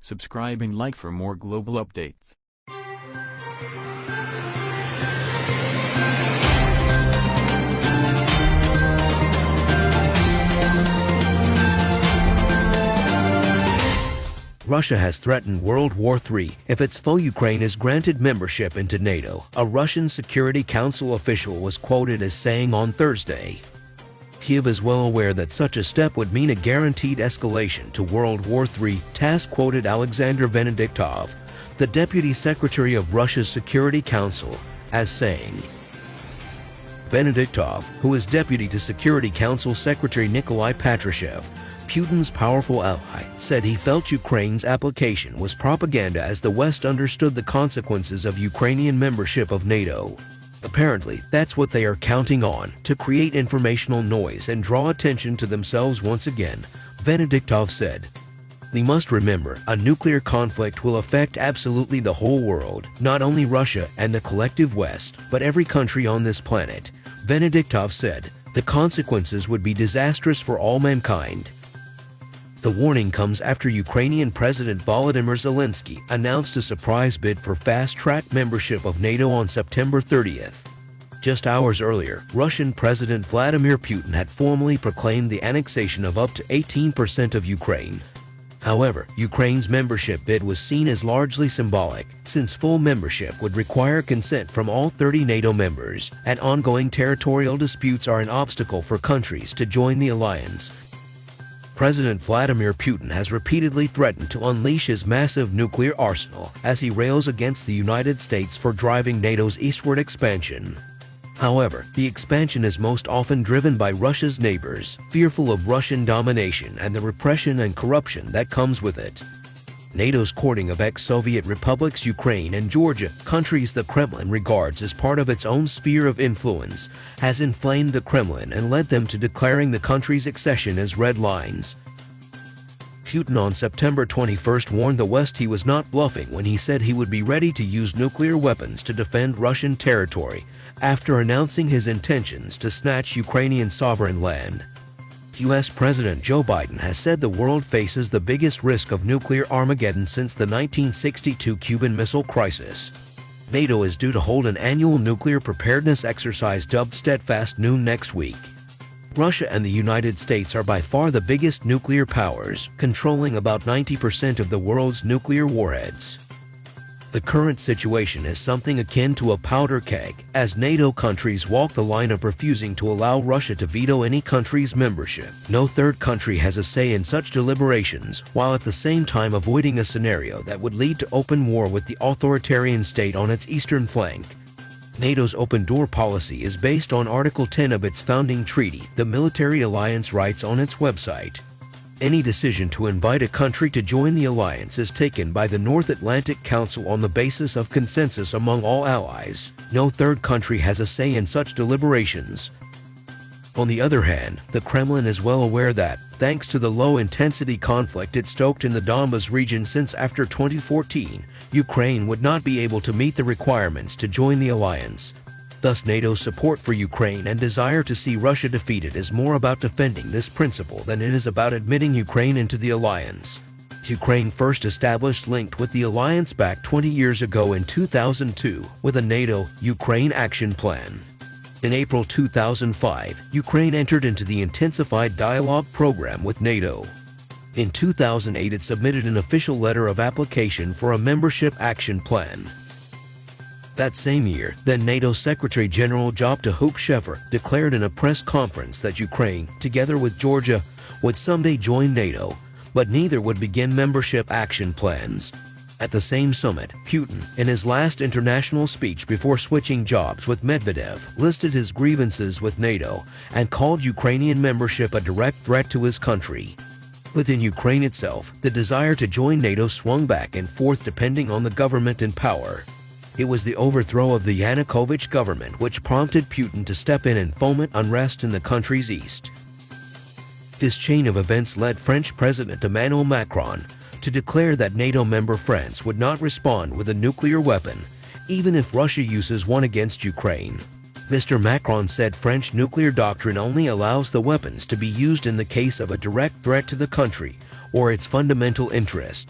Subscribe and like for more global updates. Russia has threatened World War III if its foe Ukraine is granted membership into NATO, a Russian Security Council official was quoted as saying on Thursday. Kyiv is well aware that such a step would mean a guaranteed escalation to World War III, TASS quoted Alexander Venediktov, the Deputy Secretary of Russia's Security Council, as saying. Venediktov, who is deputy to Security Council Secretary Nikolai Patrushev, Putin's powerful ally, said he felt Ukraine's application was propaganda as the West understood the consequences of Ukrainian membership of NATO. Apparently, that's what they are counting on, to create informational noise and draw attention to themselves once again, Venediktov said. We must remember, a nuclear conflict will affect absolutely the whole world, not only Russia and the collective West, but every country on this planet, Venediktov said. The consequences would be disastrous for all mankind. The warning comes after Ukrainian President Volodymyr Zelensky announced a surprise bid for fast-track membership of NATO on September 30th. Just hours earlier, Russian President Vladimir Putin had formally proclaimed the annexation of up to 18% of Ukraine. However, Ukraine's membership bid was seen as largely symbolic, since full membership would require consent from all 30 NATO members, and ongoing territorial disputes are an obstacle for countries to join the alliance. President Vladimir Putin has repeatedly threatened to unleash his massive nuclear arsenal as he rails against the United States for driving NATO's eastward expansion. However, the expansion is most often driven by Russia's neighbors, fearful of Russian domination and the repression and corruption that comes with it. NATO's courting of ex-Soviet republics Ukraine and Georgia, countries the Kremlin regards as part of its own sphere of influence, has inflamed the Kremlin and led them to declaring the country's accession as red lines. Putin on September 21st warned the West he was not bluffing when he said he would be ready to use nuclear weapons to defend Russian territory after announcing his intentions to snatch Ukrainian sovereign land. U.S. President Joe Biden has said the world faces the biggest risk of nuclear Armageddon since the 1962 Cuban Missile Crisis. NATO is due to hold an annual nuclear preparedness exercise dubbed Steadfast Noon next week. Russia and the United States are by far the biggest nuclear powers, controlling about 90% of the world's nuclear warheads. The current situation is something akin to a powder keg, as NATO countries walk the line of refusing to allow Russia to veto any country's membership. No third country has a say in such deliberations, while at the same time avoiding a scenario that would lead to open war with the authoritarian state on its eastern flank. NATO's open door policy is based on Article 10 of its founding treaty, the military alliance writes on its website. Any decision to invite a country to join the alliance is taken by the North Atlantic Council on the basis of consensus among all allies. No third country has a say in such deliberations. On the other hand, the Kremlin is well aware that, thanks to the low-intensity conflict it stoked in the Donbas region since after 2014, Ukraine would not be able to meet the requirements to join the alliance. Thus, NATO's support for Ukraine and desire to see Russia defeated is more about defending this principle than it is about admitting Ukraine into the alliance. Ukraine first established linked with the alliance back 20 years ago in 2002 with a NATO-Ukraine action plan. In April 2005, Ukraine entered into the Intensified Dialogue Program with NATO. In 2008, it submitted an official letter of application for a membership action plan. That same year, then NATO Secretary General Jopta Hook-Sheffer declared in a press conference that Ukraine, together with Georgia, would someday join NATO, but neither would begin membership action plans. At the same summit, Putin, in his last international speech before switching jobs with Medvedev, listed his grievances with NATO and called Ukrainian membership a direct threat to his country. Within Ukraine itself, the desire to join NATO swung back and forth depending on the government in power. It was the overthrow of the Yanukovych government which prompted Putin to step in and foment unrest in the country's east. This chain of events led French President Emmanuel Macron to declare that NATO member France would not respond with a nuclear weapon, even if Russia uses one against Ukraine. Mr. Macron said French nuclear doctrine only allows the weapons to be used in the case of a direct threat to the country or its fundamental interest.